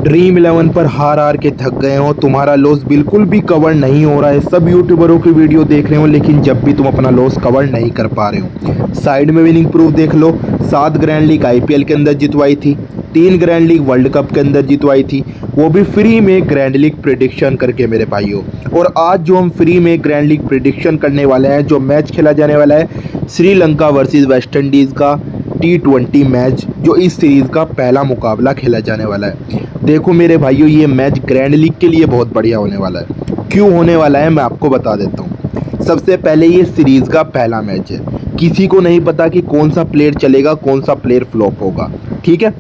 Dream 11 पर हार हार के थक गए हो, तुम्हारा लॉस बिल्कुल भी कवर नहीं हो रहा है। सब यूट्यूबरों की वीडियो देख रहे हो लेकिन जब भी तुम अपना लॉस कवर नहीं कर पा रहे हो। साइड में विनिंग प्रूफ देख लो। 7 ग्रैंड लीग आईपीएल के अंदर जितवाई थी, 3 ग्रैंड लीग वर्ल्ड कप के अंदर जितवाई थी, वो भी फ्री में ग्रैंड लीग प्रेडिक्शन करके मेरे भाइयों। और आज जो हम फ्री में ग्रैंड लीग प्रेडिक्शन करने वाले हैं, जो मैच खेला जाने वाला है श्रीलंका वर्सेस वेस्ट इंडीज़ का T20 मैच, जो इस सीरीज़ का पहला मुकाबला खेला जाने वाला है। देखो मेरे भाइयों, ये मैच ग्रैंड लीग के लिए बहुत बढ़िया होने वाला है। क्यों होने वाला है मैं आपको बता देता हूँ। सबसे पहले ये सीरीज़ का पहला मैच है, किसी को नहीं पता कि कौन सा प्लेयर चलेगा, कौन सा प्लेयर फ्लॉप होगा, ठीक है।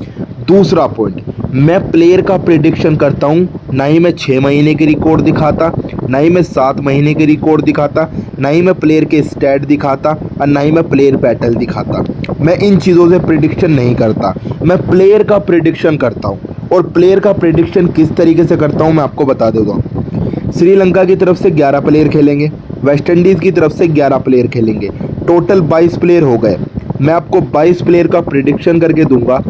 दूसरा पॉइंट, मैं प्लेयर का प्रेडिक्शन करता हूँ, ना ही मैं 6 महीने के रिकॉर्ड दिखाता, ना ही मैं 7 महीने के रिकॉर्ड दिखाता, ना ही मैं प्लेयर के स्टैट दिखाता, और ना ही मैं प्लेयर बैटल दिखाता। मैं इन चीज़ों से प्रेडिक्शन नहीं करता, मैं प्लेयर का प्रेडिक्शन करता हूँ। और प्लेयर का प्रेडिक्शन किस तरीके से करता हूँ मैं आपको बता देता हूँ। श्रीलंका की तरफ से 11 प्लेयर खेलेंगे, वेस्ट इंडीज़ की तरफ से 11 प्लेयर खेलेंगे, टोटल 22 प्लेयर हो गए। मैं आपको 22 प्लेयर का प्रेडिक्शन करके दूंगा,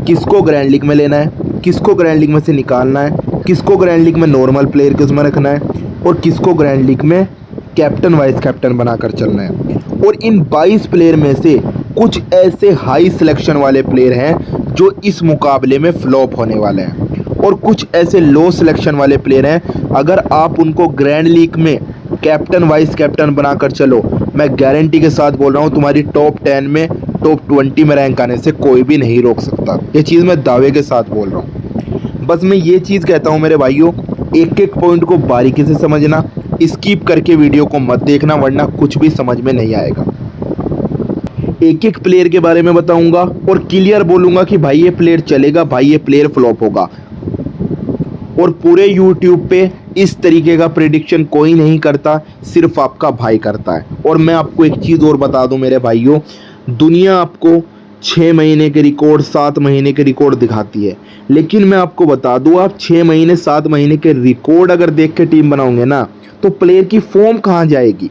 किसको ग्रैंड लीग में लेना है, किसको ग्रैंड लीग में से निकालना है, किसको ग्रैंड लीग में नॉर्मल प्लेयर के उसमें रखना है, और किसको ग्रैंड लीग में कैप्टन वाइस कैप्टन बनाकर चलना है। और इन 22 प्लेयर में से कुछ ऐसे हाई सिलेक्शन वाले प्लेयर हैं जो इस मुकाबले में फ्लॉप होने वाले हैं, और कुछ ऐसे लो सिलेक्शन वाले प्लेयर हैं, अगर आप उनको ग्रैंड लीग में कैप्टन वाइस कैप्टन बनाकर चलो, मैं गारंटी के साथ बोल रहा हूँ तुम्हारी टॉप 10 में, टॉप 20 में रैंक आने से कोई भी नहीं रोक सकता। ये चीज़ मैं दावे के साथ बोल रहा हूँ। बस मैं ये चीज़ कहता हूँ मेरे भाइयों, एक एक पॉइंट को बारीकी से समझना, स्किप करके वीडियो को मत देखना, वरना कुछ भी समझ में नहीं आएगा। एक एक प्लेयर के बारे में बताऊंगा और क्लियर बोलूंगा कि भाई ये प्लेयर चलेगा, भाई ये प्लेयर फ्लॉप होगा। और पूरे यूट्यूब पे इस तरीके का प्रेडिक्शन कोई नहीं करता, सिर्फ आपका भाई करता है। और मैं आपको एक चीज़ और बता दूं मेरे भाइयों, दुनिया आपको 6 महीने के रिकॉर्ड, 7 महीने के रिकॉर्ड दिखाती है, लेकिन मैं आपको बता दूं, आप 6 महीने 7 महीने के रिकॉर्ड अगर देख के टीम बनाओगे ना, तो प्लेयर की फॉर्म कहाँ जाएगी।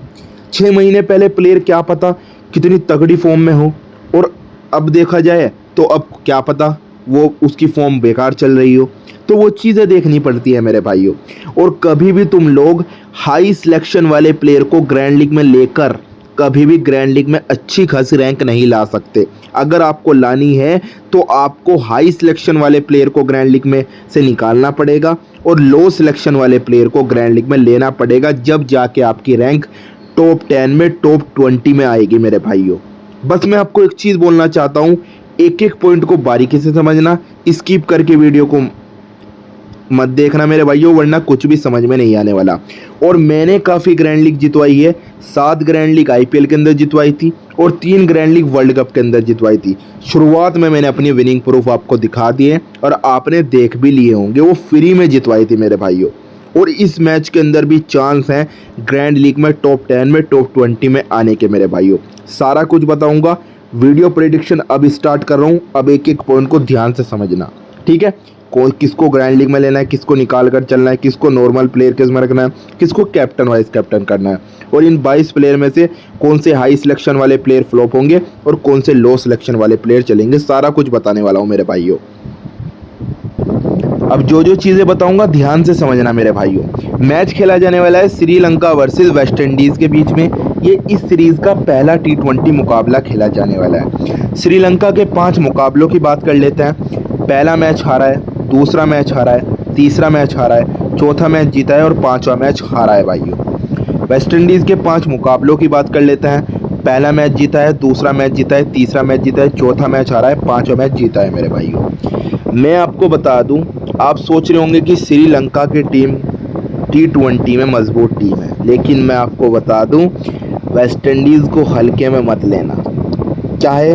6 महीने पहले प्लेयर क्या पता कितनी तगड़ी फॉर्म में हो, और अब देखा जाए तो अब क्या पता वो उसकी फॉर्म बेकार चल रही हो। तो वो चीज़ें देखनी पड़ती है मेरे भाइयों। और कभी भी तुम लोग हाई सिलेक्शन वाले प्लेयर को ग्रैंड लीग में लेकर कभी भी ग्रैंड लीग में अच्छी खासी रैंक नहीं ला सकते। अगर आपको लानी है तो आपको हाई सिलेक्शन वाले प्लेयर को ग्रैंड लीग में से निकालना पड़ेगा, और लो सिलेक्शन वाले प्लेयर को ग्रैंड लीग में लेना पड़ेगा, जब जाके आपकी रैंक टॉप 10 में, टॉप 20 में आएगी मेरे भाइयों। बस मैं आपको एक चीज़ बोलना चाहता हूँ, एक एक पॉइंट को बारीकी से समझना, स्किप करके वीडियो को मत देखना मेरे भाइयों, वरना कुछ भी समझ में नहीं आने वाला। और मैंने काफ़ी ग्रैंड लीग जितवाई है, 7 ग्रैंड लीग आईपीएल के अंदर जितवाई थी, और 3 ग्रैंड लीग वर्ल्ड कप के अंदर जितवाई थी। शुरुआत में मैंने अपनी विनिंग प्रूफ आपको दिखा दिए और आपने देख भी लिए होंगे, वो फ्री में जितवाई थी मेरे भाइयों। और इस मैच के अंदर भी चांस हैं ग्रैंड लीग में टॉप 10 में, टॉप 20 में आने के मेरे भाइयों। सारा कुछ बताऊंगा। वीडियो प्रेडिक्शन अब स्टार्ट कर रहा हूँ, अब एक एक पॉइंट को ध्यान से समझना, ठीक है। किसको ग्रैंड लीग में लेना है, किसको निकाल कर चलना है, किसको नॉर्मल प्लेयर के इसमें रखना है, किसको कैप्टन वाइस कैप्टन करना है, और इन 22 प्लेयर में से कौन से हाई सिलेक्शन वाले प्लेयर फ्लॉप होंगे और कौन से लो सिलेक्शन वाले प्लेयर चलेंगे, सारा कुछ बताने वाला हूँ मेरे भाइयों। अब जो जो चीज़ें बताऊंगा ध्यान से समझना मेरे भाइयों। मैच खेला जाने वाला है श्रीलंका वर्सेस वेस्ट इंडीज़ के बीच में। ये इस सीरीज़ का पहला T20 मुकाबला खेला जाने वाला है। श्रीलंका के 5 मुकाबलों की बात कर लेते हैं। पहला मैच हारा है, दूसरा मैच हारा है, तीसरा मैच हारा है, चौथा मैच जीता है और 5वां मैच हारा है भाइयों। वेस्ट इंडीज़ के 5 मुकाबलों की बात कर लेते हैं। पहला मैच जीता है, दूसरा मैच जीता है, तीसरा मैच जीता है, चौथा मैच हारा है, 5वां मैच जीता है मेरे भाइयों। मैं आपको बता दूं, आप सोच रहे होंगे कि श्रीलंका की टीम T20 में मजबूत टीम है, लेकिन मैं आपको बता दूं, वेस्ट इंडीज़ को हल्के में मत लेना। चाहे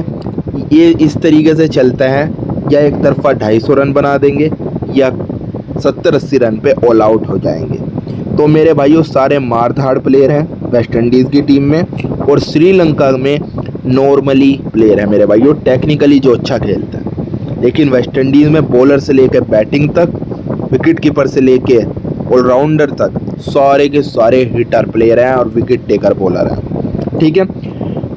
ये इस तरीके से चलता है, या एक तरफा 250 रन बना देंगे, या 70-80 रन पे ऑल आउट हो जाएंगे। तो मेरे भाइयों, सारे मारधाड़ प्लेयर हैं वेस्ट इंडीज़ की टीम में, और श्रीलंका में नॉर्मली प्लेयर है मेरे भाइयों, टेक्निकली जो अच्छा खेलता है। लेकिन वेस्ट इंडीज़ में बॉलर से लेकर बैटिंग तक, विकेट कीपर से लेके ऑलराउंडर तक, सारे के सारे हिटर प्लेयर हैं और विकेट टेकर बॉलर हैं, ठीक है।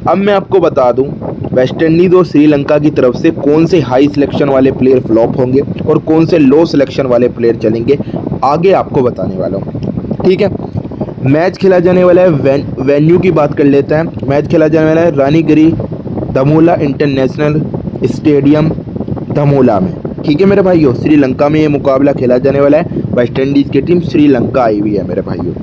अब मैं आपको बता दूं, वेस्ट इंडीज़ और श्रीलंका की तरफ से कौन से हाई सिलेक्शन वाले प्लेयर फ्लॉप होंगे और कौन से लो सिलेक्शन वाले प्लेयर चलेंगे, आगे आपको बताने वाला हूँ। ठीक है, मैच खेला जाने वाला है, वेन्यू की बात कर लेते हैं। मैच खेला जाने वाला है रानीगिरी धमोला इंटरनेशनल स्टेडियम धमोला में। ठीक है मेरे भाइयों, श्रीलंका में ये मुकाबला खेला जाने वाला है। वेस्ट इंडीज़ की टीम श्रीलंका आई हुई है मेरे भाइयों।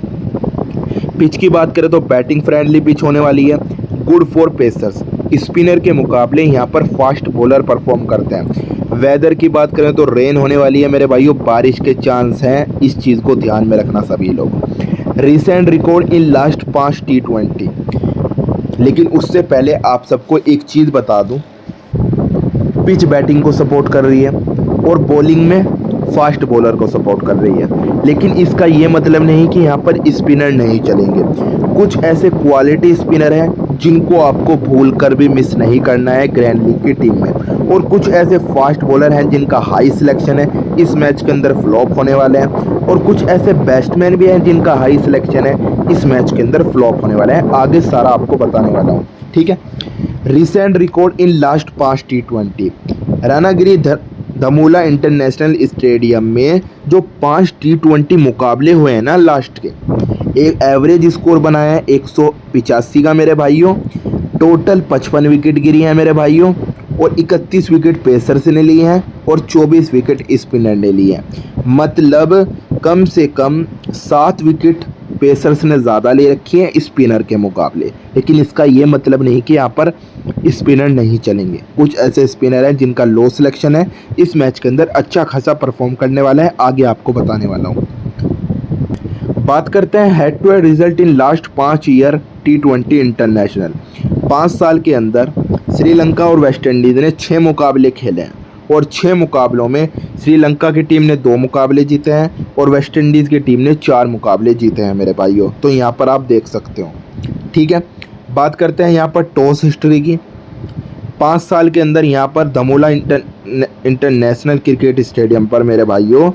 पिच की बात करें तो बैटिंग फ्रेंडली पिच होने वाली है, गुड फॉर पेसर्स। स्पिनर के मुकाबले यहाँ पर फास्ट बॉलर परफॉर्म करते हैं। वेदर की बात करें तो रेन होने वाली है मेरे भाइयों, बारिश के चांस हैं, इस चीज़ को ध्यान में रखना सभी लोग। Recent record in last 5 T20। लेकिन उससे पहले आप सबको एक चीज़ बता दूं, पिच बैटिंग को सपोर्ट कर रही है और बॉलिंग में फास्ट बॉलर को सपोर्ट कर रही है। लेकिन इसका ये मतलब नहीं कि यहाँ पर स्पिनर नहीं चलेंगे। कुछ ऐसे क्वालिटी स्पिनर हैं जिनको आपको भूल कर भी मिस नहीं करना है ग्रैंड लीग की टीम में, और कुछ ऐसे फास्ट बॉलर हैं जिनका हाई सिलेक्शन है, इस मैच के अंदर फ्लॉप होने वाले हैं, और कुछ ऐसे बैट्समैन भी हैं जिनका हाई सिलेक्शन है, इस मैच के अंदर फ्लॉप होने वाले हैं। आगे सारा आपको बताने वाला हूँ। ठीक है, recent record in last 5 T20। Rangiri Dambulla international stadium में जो 5 T20 मुकाबले हुए हैं ना लास्ट के, एक एवरेज स्कोर बनाया है 185 का मेरे भाइयों। टोटल 55 विकेट गिरी हैं मेरे भाइयों, और 31 विकेट पेसर्स ने लिए हैं और 24 विकेट स्पिनर ने लिए हैं। मतलब कम से कम 7 विकेट पेसर्स ने ज़्यादा ले रखी हैं स्पिनर के मुकाबले। लेकिन इसका ये मतलब नहीं कि यहाँ पर स्पिनर नहीं चलेंगे। कुछ ऐसे स्पिनर हैं जिनका लो सिलेक्शन है, इस मैच के अंदर अच्छा खासा परफॉर्म करने वाला है, आगे आपको बताने वाला हूँ। बात करते हैं head to head result in last 5 year T20 international. 5 साल के अंदर श्रीलंका और वेस्ट इंडीज़ ने 6 मुकाबले खेले हैं, और 6 मुकाबलों में श्रीलंका की टीम ने 2 मुकाबले जीते हैं और वेस्ट इंडीज़ की टीम ने 4 मुकाबले जीते हैं मेरे भाइयों। तो यहाँ पर आप देख सकते हो। ठीक है, बात करते हैं यहाँ पर टॉस हिस्ट्री की। 5 साल के अंदर यहाँ पर धमोला इंटरनेशनल क्रिकेट स्टेडियम पर मेरे भाइयों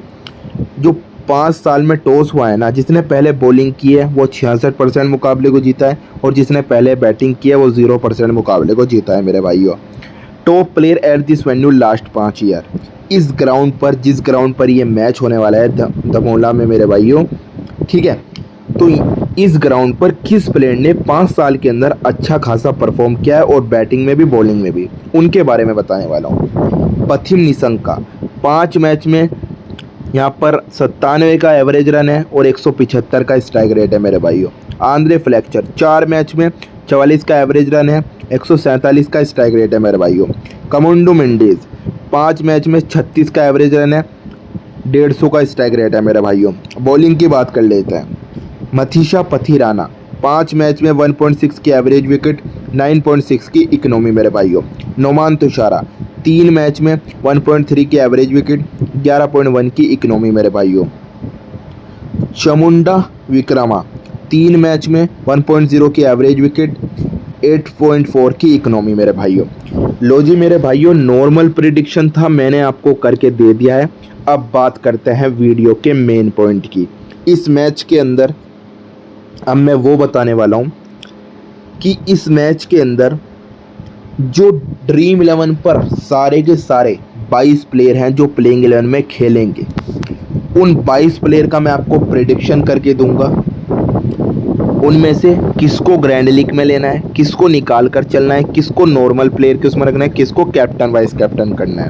जो 5 साल में टॉस हुआ है ना, जिसने पहले बॉलिंग की है वो 66% मुकाबले को जीता है, और जिसने पहले बैटिंग की है वो 0% मुकाबले को जीता है मेरे भाइयों। Top player at this venue last 5 year. इस ग्राउंड पर, जिस ग्राउंड पर ये मैच होने वाला है धमोला में मेरे भाइयों, ठीक है, तो इस ग्राउंड पर किस प्लेयर ने 5 साल के अंदर अच्छा खासा परफॉर्म किया है, और बैटिंग में भी बॉलिंग में भी, उनके बारे में बताने वाला हूँ। पथिम निशंका 5 मैच में यहाँ पर 97 का एवरेज रन है और 175 का स्ट्राइक रेट है मेरे भाइयों। आंद्रे फ्लेक्चर 4 मैच में 44 का एवरेज रन है, 147 का स्ट्राइक रेट है मेरे भाइयों। कमुंडू मेंडिस 5 मैच में 36 का एवरेज रन है, 150 का स्ट्राइक रेट है मेरे भाइयों। बॉलिंग की बात कर लेते हैं। मथीशा पथिराना 5 मैच में 1.6 की एवरेज विकेट, 9.6 की इकोनॉमी मेरे भाइयों। नोमान तुषारा 3 मैच में 1.3 की एवरेज विकेट, 11.1 की इकोनॉमी मेरे भाइयों। चामुंडा विक्रमा 3 मैच में 1.0 की एवरेज विकेट, 8.4 की इकोनॉमी मेरे भाइयों। लो जी मेरे भाइयों, नॉर्मल प्रिडिक्शन था, मैंने आपको करके दे दिया है। अब बात करते हैं वीडियो के मेन पॉइंट की। इस मैच के अंदर अब मैं वो बताने वाला हूँ कि इस मैच के अंदर जो ड्रीम 11 पर सारे के सारे 22 प्लेयर हैं जो प्लेइंग 11 में खेलेंगे, उन 22 प्लेयर का मैं आपको प्रेडिक्शन करके दूंगा। उनमें से किसको ग्रैंड लीग में लेना है, किसको निकाल कर चलना है, किसको नॉर्मल प्लेयर के उसमें रखना है, किसको कैप्टन वाइस कैप्टन करना है,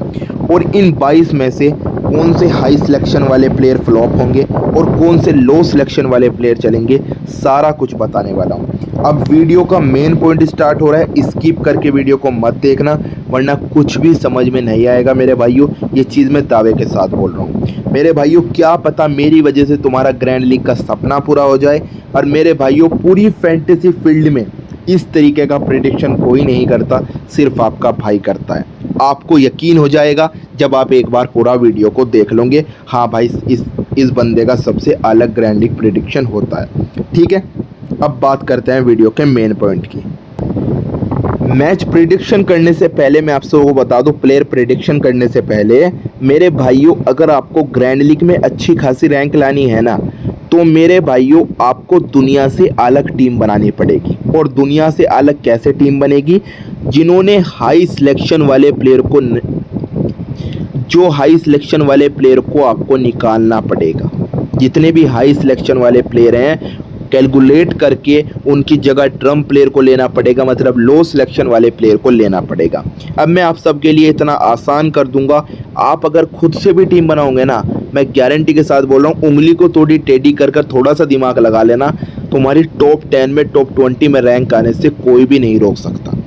और इन 22 में से कौन से हाई सिलेक्शन वाले प्लेयर फ्लॉप होंगे और कौन से लो सिलेक्शन वाले प्लेयर चलेंगे, सारा कुछ बताने वाला हूँ। अब वीडियो का मेन पॉइंट स्टार्ट हो रहा है, स्किप करके वीडियो को मत देखना, वरना कुछ भी समझ में नहीं आएगा मेरे भाइयों। ये चीज़ मैं दावे के साथ बोल रहा हूँ मेरे भाइयों। क्या पता मेरी वजह से तुम्हारा ग्रैंड लीग का सपना पूरा हो जाए। और मेरे भाइयों, पूरी फैंटेसी फील्ड में इस तरीके का प्रेडिक्शन कोई नहीं करता, सिर्फ आपका भाई करता है। आपको यकीन हो जाएगा जब आप एक बार पूरा वीडियो को देख लोगे, हाँ भाई इस बंदे का सबसे अलग ग्रैंड लीग प्रेडिक्शन होता है। ठीक है, अब बात करते हैं वीडियो के मेन पॉइंट की। मैच प्रेडिक्शन करने से पहले मैं आप सबको को बता दूं, प्लेयर प्रेडिक्शन करने से पहले मेरे भाइयों, अगर आपको ग्रैंड लीग में अच्छी खासी रैंक लानी है ना, तो मेरे भाइयों आपको दुनिया से अलग टीम बनानी पड़ेगी। और दुनिया से अलग कैसे टीम बनेगी? जिन्होंने हाई सिलेक्शन वाले प्लेयर को जो हाई सिलेक्शन वाले प्लेयर को आपको निकालना पड़ेगा। जितने भी हाई सिलेक्शन वाले प्लेयर हैं कैलकुलेट करके उनकी जगह ड्रम प्लेयर को लेना पड़ेगा, मतलब लो सिलेक्शन वाले प्लेयर को लेना पड़ेगा। अब मैं आप सबके लिए इतना आसान कर दूंगा, आप अगर खुद से भी टीम बनाओगे ना, मैं गारंटी के साथ बोल रहा हूँ, उंगली को थोड़ी टेढ़ी कर कर थोड़ा सा दिमाग लगा लेना, तुम्हारी टॉप 10 में टॉप 20 में रैंक आने से कोई भी नहीं रोक सकता।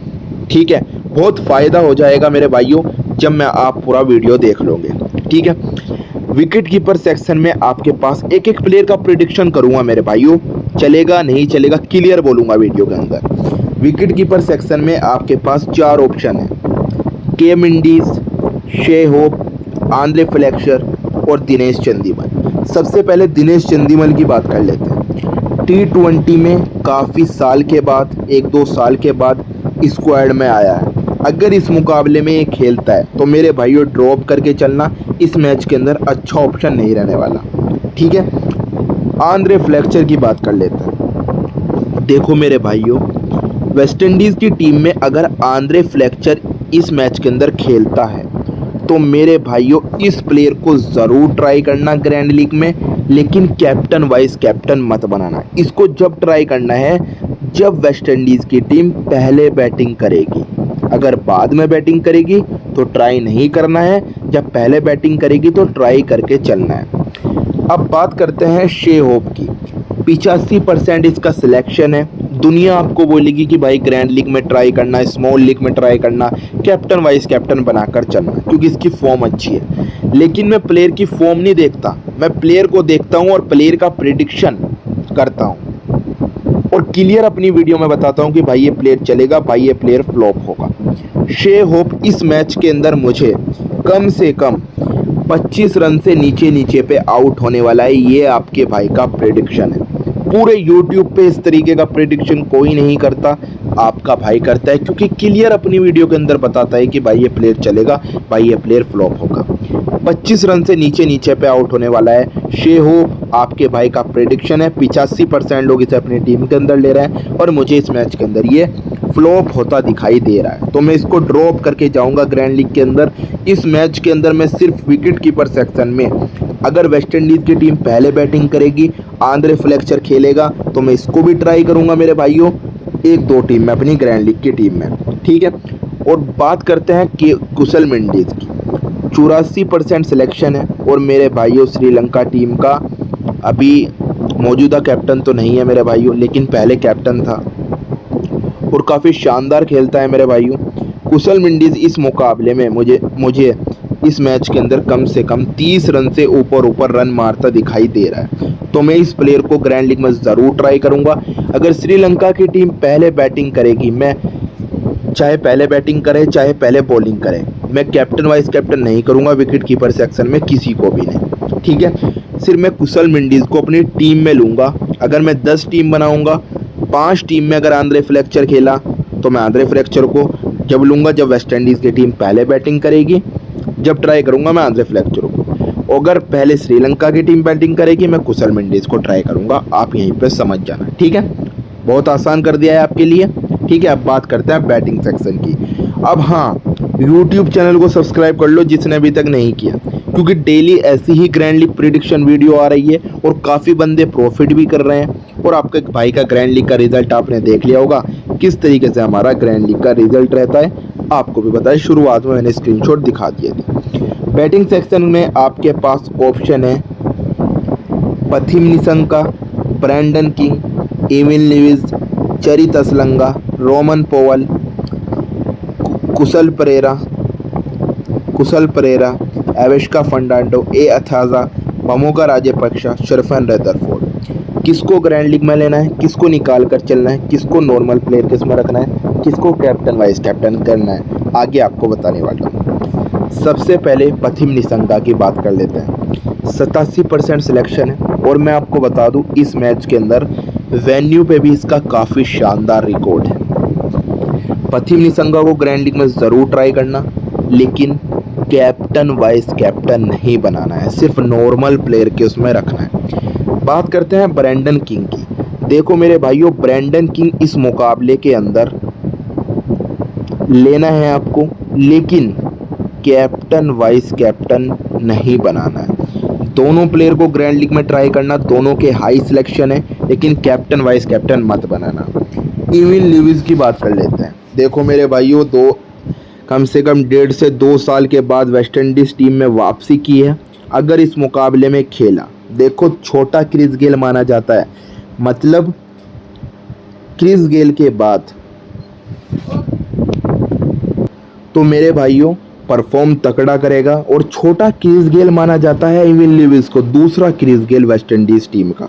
ठीक है, बहुत फ़ायदा हो जाएगा मेरे भाइयों जब मैं आप पूरा वीडियो देख लोगे। ठीक है, विकेट कीपर सेक्शन में आपके पास एक एक प्लेयर का प्रेडिक्शन करूंगा मेरे भाइयों, चलेगा नहीं चलेगा क्लियर बोलूंगा वीडियो के अंदर। विकेट कीपर सेक्शन में आपके पास 4 ऑप्शन है, के मिंडीज, शे होप, आंद्रे फ्लेक्चर और दिनेश चंदीमल। सबसे पहले दिनेश चंदीमल की बात कर लेते हैं। T20 में काफ़ी साल के बाद, 1-2 साल के बाद स्क्वाड में आया है। अगर इस मुकाबले में ये खेलता है तो मेरे भाइयों ड्रॉप करके चलना, इस मैच के अंदर अच्छा ऑप्शन नहीं रहने वाला। ठीक है, आंद्रे फ्लेक्चर की बात कर लेते हैं। देखो मेरे भाइयों, वेस्ट इंडीज़ की टीम में अगर आंद्रे फ्लेक्चर इस मैच के अंदर खेलता है तो मेरे भाइयों इस प्लेयर को ज़रूर ट्राई करना ग्रैंड लीग में, लेकिन कैप्टन वाइस कैप्टन मत बनाना। इसको जब ट्राई करना है जब वेस्ट इंडीज़ की टीम पहले बैटिंग करेगी। अगर बाद में बैटिंग करेगी तो ट्राई नहीं करना है, जब पहले बैटिंग करेगी तो ट्राई करके चलना है। अब बात करते हैं शे होप की। 85% इसका सिलेक्शन है। दुनिया आपको बोलेगी कि भाई ग्रैंड लीग में ट्राई करना, स्मॉल लीग में ट्राई करना, कैप्टन वाइस कैप्टन बनाकर चलना, क्योंकि इसकी फॉर्म अच्छी है। लेकिन मैं प्लेयर की फॉर्म नहीं देखता, मैं प्लेयर को देखता हूँ और प्लेयर का प्रेडिक्शन करता हूँ और क्लियर अपनी वीडियो में बताता हूँ कि भाई ये प्लेयर चलेगा, भाई ये प्लेयर फ्लॉप होगा। शे होप इस मैच के अंदर मुझे कम से कम 25 रन से नीचे पे आउट होने वाला है, ये आपके भाई का प्रेडिक्शन है। पूरे YouTube पे इस तरीके का प्रेडिक्शन कोई नहीं करता, आपका भाई करता है, क्योंकि क्लियर अपनी वीडियो के अंदर बताता है कि भाई ये प्लेयर चलेगा, भाई ये प्लेयर फ्लॉप होगा। 25 रन से नीचे पे आउट होने वाला है शे होप, आपके भाई का प्रेडिक्शन है। 85% लोग इसे अपनी टीम के अंदर ले रहे हैं और मुझे इस मैच के अंदर ये फ्लॉप होता दिखाई दे रहा है, तो मैं इसको ड्रॉप करके जाऊंगा ग्रैंड लीग के अंदर। इस मैच के अंदर मैं सिर्फ विकेट कीपर सेक्शन में, अगर वेस्ट इंडीज़ की टीम पहले बैटिंग करेगी, आंद्रे फ्लेक्चर खेलेगा, तो मैं इसको भी ट्राई करूंगा मेरे भाइयों 1-2 टीम में अपनी ग्रैंड लीग की टीम में। ठीक है, और बात करते हैं कि कुशल मेंडिस की। 84% सिलेक्शन है और मेरे भाइयों श्रीलंका टीम का अभी मौजूदा कैप्टन तो नहीं है मेरे भाइयों, लेकिन पहले कैप्टन था और काफ़ी शानदार खेलता है मेरे भाइयों। कुशल मेंडिस इस मुकाबले में मुझे इस मैच के अंदर कम से कम 30 रन से ऊपर रन मारता दिखाई दे रहा है, तो मैं इस प्लेयर को ग्रैंड लीग में ज़रूर ट्राई करूंगा। अगर श्रीलंका की टीम पहले बैटिंग करेगी, मैं चाहे पहले बैटिंग करे चाहे पहले बॉलिंग करे, मैं कैप्टन वाइस कैप्टन नहीं करूंगा विकेट कीपर सेक्शन में, किसी को भी नहीं। ठीक है, सिर्फ मैं कुशल मेंडिस को अपनी टीम में लूँगा। अगर मैं 10 टीम बनाऊँगा, 5 टीम में अगर आंद्रे फ्लेक्चर खेला तो मैं आंद्रे फ्लेक्चर को जब लूँगा जब वेस्ट इंडीज़ की टीम पहले बैटिंग करेगी, जब ट्राई करूँगा मैं आंद्रे फ्लेक्चर को। अगर पहले श्रीलंका की टीम बैटिंग करेगी मैं कुशल मेंडिस को ट्राई करूँगा, आप यहीं पर समझ जाना। ठीक है, बहुत आसान कर दिया है आपके लिए। ठीक है, अब बात करते हैं बैटिंग सेक्शन की। अब हाँ, YouTube चैनल को सब्सक्राइब कर लो जिसने अभी तक नहीं किया, क्योंकि डेली ऐसी ही ग्रैंड लीग प्रेडिक्शन वीडियो आ रही है और काफ़ी बंदे प्रॉफिट भी कर रहे हैं। और आपके भाई का ग्रैंड लीग का रिजल्ट आपने देख लिया होगा, किस तरीके से हमारा ग्रैंड लीग का रिजल्ट रहता है, आपको भी पता है। शुरुआत में मैंने स्क्रीनशॉट दिखा दिए थे। बैटिंग सेक्शन में आपके पास ऑप्शन है Pathum Nissanka, Brandon King, Evin Lewis, Charith Asalanka, Rovman Powell, Kusal Perera, Avishka Fernando, A अथाजा, पमोका राजपक्षा, शरफन रदरफोर्ड। किसको ग्रैंड लीग में लेना है, किसको निकाल कर चलना है, किसको नॉर्मल प्लेयर किस में रखना है, किसको कैप्टन वाइस कैप्टन करना है, आगे आपको बताने वाला हूँ। सबसे पहले पथिम निशंका की बात कर लेते हैं। 87% सिलेक्शन है और मैं आपको बता दूं इस मैच के अंदर वेन्यू पे भी इसका काफ़ी शानदार रिकॉर्ड है। पथिम निशंका को ग्रैंड लीग में ज़रूर ट्राई करना, लेकिन कैप्टन वाइस कैप्टन नहीं बनाना है, सिर्फ नॉर्मल प्लेयर के उसमें रखना है। बात करते हैं ब्रैंडन किंग की। देखो मेरे भाइयों, ब्रैंडन किंग इस मुकाबले के अंदर लेना है आपको, लेकिन कैप्टन वाइस कैप्टन नहीं बनाना है। दोनों प्लेयर को ग्रैंड लीग में ट्राई करना, दोनों के हाई सिलेक्शन है, लेकिन कैप्टन वाइस कैप्टन मत बनाना। इविन लुइस की बात कर लेते हैं। देखो मेरे भाइयों, कम से कम 1.5 से 2 साल के बाद वेस्ट इंडीज़ टीम में वापसी की है। अगर इस मुकाबले में खेला, देखो छोटा क्रिस गेल माना जाता है, मतलब क्रिस गेल के बाद तो मेरे भाइयों परफॉर्म तगड़ा करेगा। और छोटा क्रिस गेल माना जाता है इविन लुइस को, दूसरा Chris Gayle West Indies team का।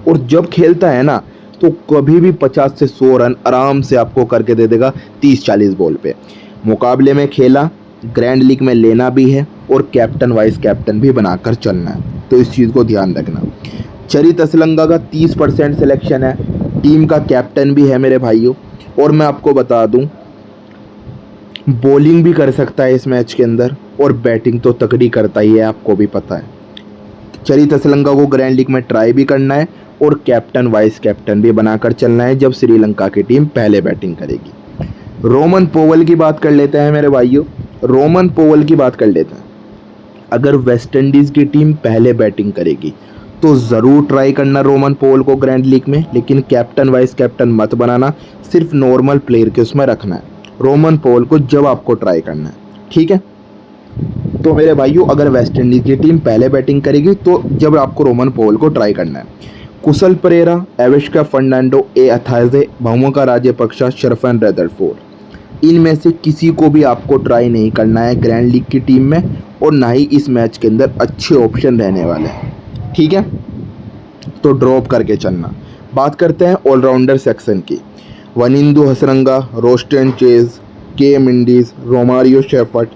और जब खेलता है ना, तो कभी भी 50 से 100 रन आराम से आपको करके दे देगा 30-40 बॉल पे। मुकाबले में खेला, ग्रैंड लीग में लेना भी है और कैप्टन वाइस कैप्टन भी बनाकर चलना है, तो इस चीज़ को ध्यान रखना। चरित असलंगा का 30% सिलेक्शन है, टीम का कैप्टन भी है मेरे भाइयों। और मैं आपको बता दूं, बॉलिंग भी कर सकता है इस मैच के अंदर, और बैटिंग तो तगड़ी करता ही है, आपको भी पता है। चरित असलंगा को ग्रैंड लीग में ट्राई भी करना है और कैप्टन वाइस कैप्टन भी बनाकर चलना है जब श्रीलंका की टीम पहले बैटिंग करेगी। रोमन पोवल की बात कर लेते हैं मेरे भाइयों। रोमन पोवल की बात कर लेते हैं। अगर वेस्ट इंडीज़ की टीम पहले बैटिंग करेगी तो ज़रूर ट्राई करना रोमन पोवल को ग्रैंड लीग में, लेकिन कैप्टन वाइस कैप्टन मत बनाना, सिर्फ नॉर्मल प्लेयर के उसमें रखना है रोमन पोवल को जब आपको ट्राई करना है, ठीक है। तो मेरे भाइयों, अगर वेस्ट इंडीज़ की टीम पहले बैटिंग करेगी तो जब आपको रोमन पोवल को ट्राई करना है। कुशल परेरा, एविश्का फर्नांडो, ए अथाजे, भौमिका राजपक्षा, शरफन रदरफोर्ड, इनमें से किसी को भी आपको ट्राई नहीं करना है ग्रैंड लीग की टीम में, और ना ही इस मैच के अंदर अच्छे ऑप्शन रहने वाले हैं, ठीक है। तो ड्रॉप करके चलना। बात करते हैं ऑलराउंडर सेक्शन की। Wanindu Hasaranga, Roston Chase, K Mendis, Romario Shepherd,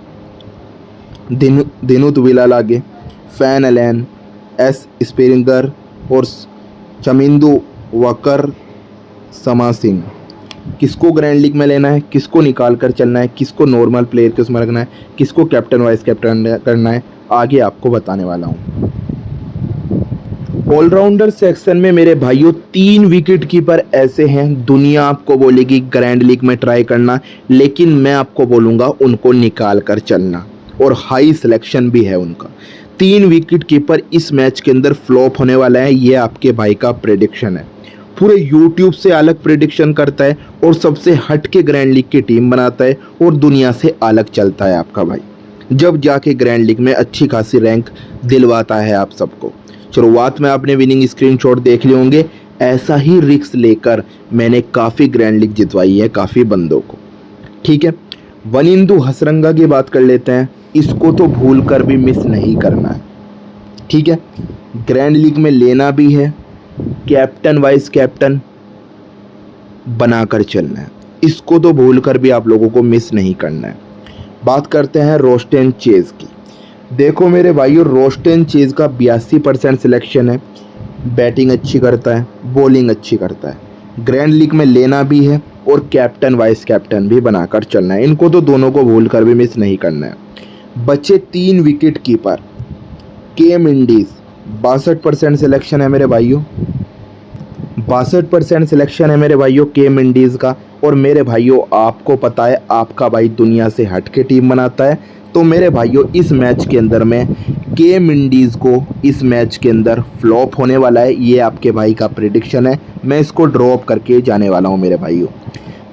Dunith Wellalage, Fabian Allen, S Springer और चमिंदू वकर समा सिंह। किसको ग्रैंड लीग में लेना है, किसको निकाल कर चलना है, किसको नॉर्मल प्लेयर के उसमें रखना है, किसको कैप्टन वाइस कैप्टन करना है, आगे आपको बताने वाला हूँ। ऑलराउंडर सेक्शन में मेरे भाइयों 3 विकेट कीपर ऐसे हैं, दुनिया आपको बोलेगी ग्रैंड लीग में ट्राई करना, लेकिन मैं आपको बोलूँगा उनको निकाल कर चलना, और हाई सिलेक्शन भी है उनका। 3 विकेट कीपर इस मैच के अंदर फ्लॉप होने वाला है, ये आपके भाई का प्रेडिक्शन है। पूरे यूट्यूब से अलग प्रेडिक्शन करता है और सबसे हट के ग्रैंड लीग की टीम बनाता है और दुनिया से अलग चलता है आपका भाई, जब जाके ग्रैंड लीग में अच्छी खासी रैंक दिलवाता है आप सबको। शुरुआत में आपने विनिंग स्क्रीनशॉट देख लिए होंगे, ऐसा ही रिस्क लेकर मैंने काफ़ी ग्रैंड लीग जितवाई है काफ़ी बंदों को, ठीक है। वनिंदु हसरंगा की बात कर लेते हैं, इसको तो भूल कर भी मिस नहीं करना है, ठीक है। ग्रैंड लीग में लेना भी है, कैप्टन वाइस कैप्टन बनाकर चलना है, इसको तो भूल कर भी आप लोगों को मिस नहीं करना है। बात करते हैं रोस्टन चेज की। देखो मेरे भाइयों, रोस्टन चेज का 82% सिलेक्शन है, बैटिंग अच्छी करता है, बॉलिंग अच्छी करता है, ग्रैंड लीग में लेना भी है और कैप्टन वाइस कैप्टन भी बनाकर चलना है, इनको तो दोनों को भूल कर भी मिस नहीं करना है। बचे 3 विकेट कीपर, के मिंडीज 62% सिलेक्शन है मेरे भाइयों, 62% सिलेक्शन है मेरे भाइयों के मिंडीज़ का। और मेरे भाइयों, आपको पता है आपका भाई दुनिया से हट के टीम बनाता है, तो मेरे भाइयों इस मैच के अंदर में के मिंडीज़ को इस मैच के अंदर फ्लॉप होने वाला है, ये आपके भाई का प्रेडिक्शन है, मैं इसको ड्रॉप करके जाने वाला हूँ मेरे भाइयों।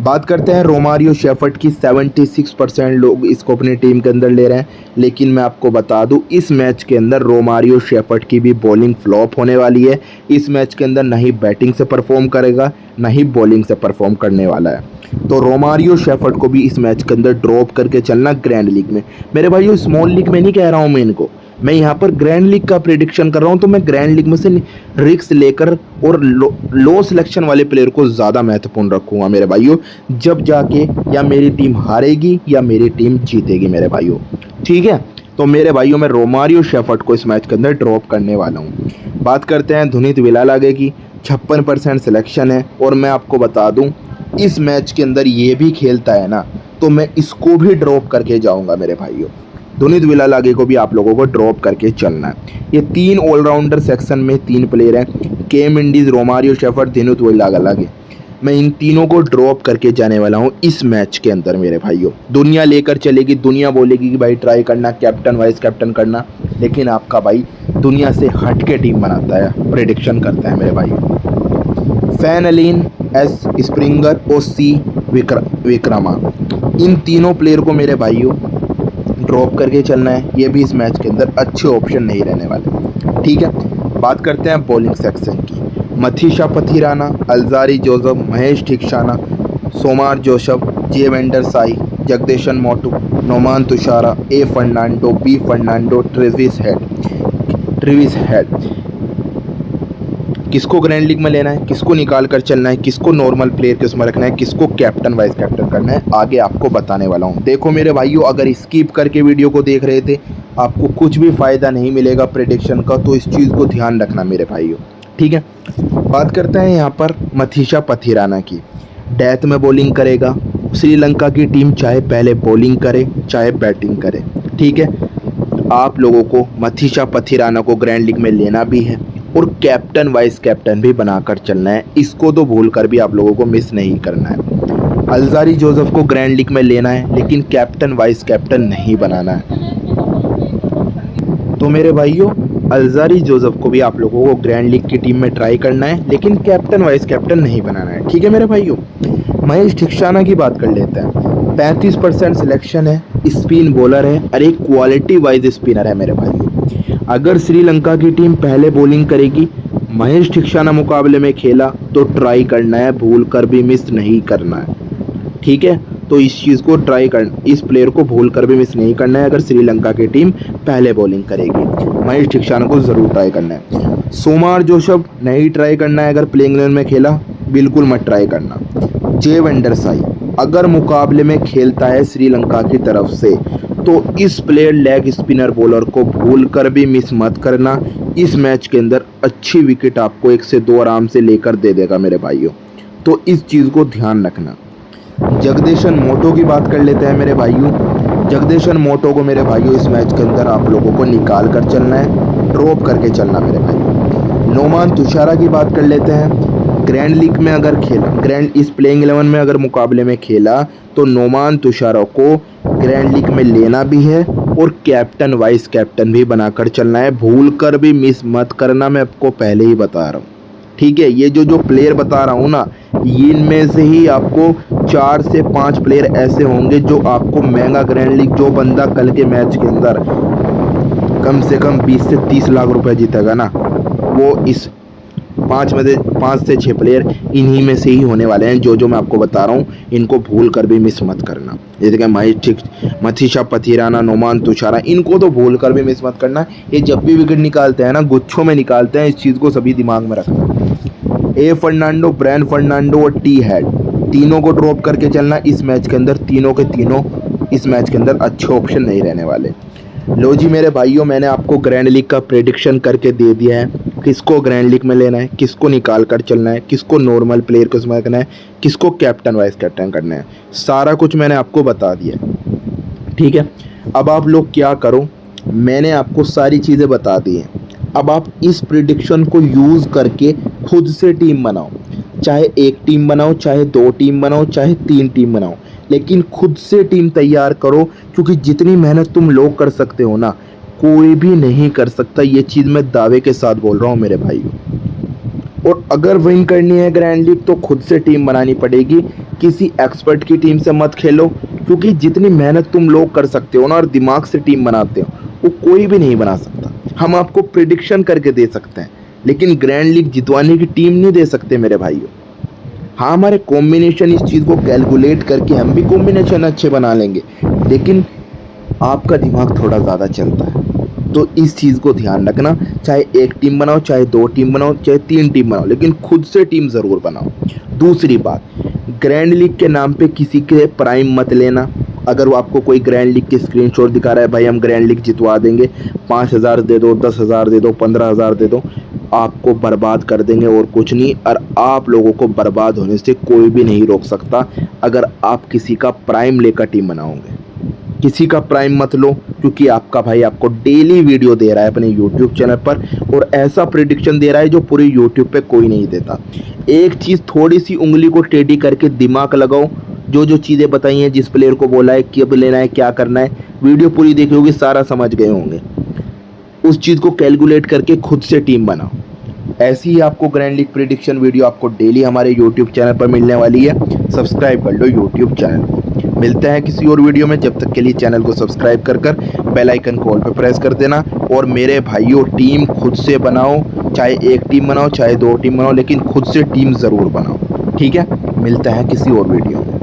बात करते हैं रोमारियो शेफर्ट की। 76% लोग इसको अपनी टीम के अंदर ले रहे हैं, लेकिन मैं आपको बता दूं इस मैच के अंदर रोमारियो शेफर्ट की भी बॉलिंग फ्लॉप होने वाली है। इस मैच के अंदर ना ही बैटिंग से परफॉर्म करेगा, ना ही बॉलिंग से परफॉर्म करने वाला है, तो रोमारियो शेफर्ट को भी इस मैच के अंदर ड्रॉप करके चलना ग्रैंड लीग में। मेरे भाइयों, स्मॉल लीग में नहीं कह रहा हूँ मैं इनको, मैं यहाँ पर ग्रैंड लीग का प्रेडिक्शन कर रहा हूँ, तो मैं ग्रैंड लीग में से रिस्क लेकर और लो सिलेक्शन वाले प्लेयर को ज़्यादा महत्वपूर्ण रखूँगा मेरे भाइयों, जब जाके या मेरी टीम हारेगी या मेरी टीम जीतेगी मेरे भाइयों, ठीक है। तो मेरे भाइयों, मैं रोमारियो शेफर्ट को इस मैच के अंदर ड्रॉप करने वाला हूँ। बात करते हैं धुनित विलालागे की। 56% सिलेक्शन है, और मैं आपको बता दूँ इस मैच के अंदर ये भी खेलता है ना, तो मैं इसको भी ड्रॉप करके जाऊँगा मेरे भाइयों। धुनित विलालागे को भी आप लोगों को ड्रॉप करके चलना है। ये 3 ऑलराउंडर सेक्शन में 3 प्लेयर हैं, केम इंडीज, रोमारियो शेफर्ड, दिनुत वोइलागलागे, मैं इन तीनों को ड्रॉप करके जाने वाला हूँ इस मैच के अंदर मेरे भाइयों। दुनिया लेकर चलेगी, दुनिया बोलेगी कि भाई ट्राई करना, कैप्टन वाइस कैप्टन करना, लेकिन आपका भाई दुनिया से हट के टीम बनाता है, प्रेडिक्शन करता है मेरे भाइयों। फैन अलीन, एस स्प्रिंगर और सी विक्रमा, इन तीनों प्लेयर को मेरे भाइयों ड्रॉप करके चलना है। ये भी इस मैच के अंदर अच्छे ऑप्शन नहीं रहने वाले, ठीक है। बात करते हैं बॉलिंग सेक्शन की। Matheesha Pathirana, Alzarri Joseph, Maheesh Theekshana, Shamar Joseph, J Vandersay, जगदेशन Motie, Nuwan Thushara, A Fernando, B Fernando, Travis Head. किसको ग्रैंड लीग में लेना है, किसको निकाल कर चलना है, किसको नॉर्मल प्लेयर के उसमें रखना है, किसको कैप्टन वाइस कैप्टन करना है, आगे आपको बताने वाला हूँ। देखो मेरे भाइयों, अगर स्किप करके वीडियो को देख रहे थे आपको कुछ भी फ़ायदा नहीं मिलेगा प्रेडिक्शन का, तो इस चीज़ को ध्यान रखना मेरे भाइयों, ठीक है। बात करते हैं यहाँ पर मथीशा पथिराना की। डेथ में बॉलिंग करेगा। श्रीलंका की टीम चाहे पहले बॉलिंग करे चाहे बैटिंग करे, ठीक है। आप लोगों को मथीशा पथिराना को ग्रैंड लीग में लेना भी है और कैप्टन वाइस कैप्टन भी बनाकर चलना है, इसको तो भूल कर भी आप लोगों को मिस नहीं करना है। अल्जारी जोसेफ को ग्रैंड लीग में लेना है लेकिन कैप्टन वाइस कैप्टन नहीं बनाना है। तो मेरे भाइयों, अल्जारी जोसेफ को भी आप लोगों को ग्रैंड लीग की टीम में ट्राई करना है लेकिन कैप्टन वाइस कैप्टन नहीं बनाना है, ठीक है मेरे भाइयों। महेश थिक्शाना की बात कर लेते हैं। 35% सिलेक्शन है, स्पिन बॉलर है और एक क्वालिटी वाइज स्पिनर है मेरे भाइयों। अगर श्रीलंका की टीम पहले बॉलिंग करेगी, महेश थिक्शाना मुकाबले में खेला तो ट्राई करना है, भूल कर भी मिस नहीं करना है, ठीक है। तो इस चीज़ को ट्राई कर, इस प्लेयर को भूल कर भी मिस नहीं करना है। अगर श्रीलंका की टीम पहले बॉलिंग करेगी, महेश थिक्शाना को ज़रूर ट्राई करना है। सोमार जोसेफ नहीं ट्राई करना है, अगर प्लेइंग इलेवन में खेला बिल्कुल मत ट्राई करना। जे वेंडर साई अगर मुकाबले में खेलता है श्रीलंका की तरफ से तो इस प्लेयर लेग स्पिनर बॉलर को भूल कर भी मिस मत करना। इस मैच के अंदर अच्छी विकेट आपको 1 से 2 आराम से लेकर दे देगा मेरे भाइयों, तो इस चीज़ को ध्यान रखना। जगदेशन मोटो की बात कर लेते हैं मेरे भाइयों। जगदेशन मोटो को मेरे भाइयों इस मैच के अंदर आप लोगों को निकाल कर चलना है, ड्रॉप करके चलना मेरे भाई। नोमान तुषारा की बात कर लेते हैं। ग्रैंड लीग में अगर खेला, इस प्लेइंग 11 में अगर मुकाबले में खेला तो नोमान तुषारा को ग्रैंड लीग में लेना भी है और कैप्टन वाइस कैप्टन भी बनाकर चलना है, भूल कर भी मिस मत करना, मैं आपको पहले ही बता रहा हूँ, ठीक है। ये जो प्लेयर बता रहा हूँ ना, इनमें से ही आपको 4 से 5 प्लेयर ऐसे होंगे जो आपको महंगा ग्रैंड लीग, जो बंदा कल के मैच के अंदर कम से कम 20 से 30 लाख रुपए जीतेगा ना, वो इस 5 से 6 प्लेयर इन्हीं में से ही होने वाले हैं। जो मैं आपको बता रहा हूँ इनको भूल कर भी मिस मत करना। जैसे कि मथीशा पथिराना, नोमान तुषारा, इनको तो भूल कर भी मिस मत करना। ये जब भी विकेट निकालते हैं ना, गुच्छों में निकालते हैं, इस चीज़ को सभी दिमाग में रखना। ए फर्नांडो, ब्रायन फर्नांडो और टी हेड, तीनों को ड्रॉप करके चलना इस मैच के अंदर। तीनों के तीनों इस मैच के अंदर अच्छे ऑप्शन नहीं रहने वाले। लो जी मेरे भाइयों, मैंने आपको ग्रैंड लीग का प्रेडिक्शन करके दे दिया है, किसको ग्रैंड लीग में लेना है, किसको निकाल कर चलना है, किसको नॉर्मल प्लेयर को उसमें करना है, किसको कैप्टन वाइस कैप्टन करना है, सारा कुछ मैंने आपको बता दिया, ठीक है। अब आप लोग क्या करो, मैंने आपको सारी चीज़ें बता दी हैं। अब आप इस प्रेडिक्शन को यूज़ करके खुद से टीम बनाओ, चाहे 1 टीम बनाओ, चाहे 2 टीम बनाओ, चाहे 3 टीम बनाओ, लेकिन खुद से टीम तैयार करो, क्योंकि जितनी मेहनत तुम लोग कर सकते हो ना, कोई भी नहीं कर सकता। ये चीज़ मैं दावे के साथ बोल रहा हूँ मेरे भाइयों। और अगर विन करनी है ग्रैंड लीग तो खुद से टीम बनानी पड़ेगी, किसी एक्सपर्ट की टीम से मत खेलो, क्योंकि जितनी मेहनत तुम लोग कर सकते हो ना और दिमाग से टीम बनाते हो, वो कोई भी नहीं बना सकता। हम आपको प्रिडिक्शन करके दे सकते हैं, लेकिन ग्रैंड लीग जितवाने की टीम नहीं दे सकते मेरे भाइयों। हाँ, हमारे कॉम्बिनेशन, इस चीज़ को कैलकुलेट करके हम भी कॉम्बिनेशन अच्छे बना लेंगे, लेकिन आपका दिमाग थोड़ा ज़्यादा चलता है, तो इस चीज़ को ध्यान रखना। चाहे 1 टीम बनाओ, चाहे 2 टीम बनाओ, चाहे 3 टीम बनाओ, लेकिन खुद से टीम ज़रूर बनाओ। दूसरी बात, ग्रैंड लीग के नाम पे किसी के प्राइम मत लेना। अगर वो आपको कोई ग्रैंड लीग की स्क्रीनशॉट दिखा रहा है, भाई हम ग्रैंड लीग जितवा देंगे, 5,000 दे दो, 10,000 दे दो, 15,000 दे दो, आपको बर्बाद कर देंगे और कुछ नहीं। और आप लोगों को बर्बाद होने से कोई भी नहीं रोक सकता अगर आप किसी का प्राइम लेकर टीम बनाओगे। किसी का प्राइम मत लो, क्योंकि आपका भाई आपको डेली वीडियो दे रहा है अपने यूट्यूब चैनल पर, और ऐसा प्रिडिक्शन दे रहा है जो पूरी यूट्यूब पे कोई नहीं देता। एक चीज़ थोड़ी सी उंगली को टेढ़ी करके दिमाग लगाओ, जो जो चीज़ें बताई हैं, जिस प्लेयर को बोला है, कब लेना है, क्या करना है, वीडियो पूरी देखी होगी, सारा समझ गए होंगे। उस चीज़ को कैलकुलेट करके खुद से टीम बनाओ। ऐसी ही आपको ग्रैंड लीग प्रिडिक्शन वीडियो आपको डेली हमारे यूट्यूब चैनल पर मिलने वाली है। सब्सक्राइब कर लो यूट्यूब चैनल को। मिलते हैं किसी और वीडियो में, जब तक के लिए चैनल को सब्सक्राइब कर बेल आइकन को ऑल पे प्रेस कर देना। और मेरे भाइयों, टीम खुद से बनाओ, चाहे एक टीम बनाओ चाहे दो टीम बनाओ, लेकिन खुद से टीम ज़रूर बनाओ, ठीक है। मिलते हैं किसी और वीडियो में।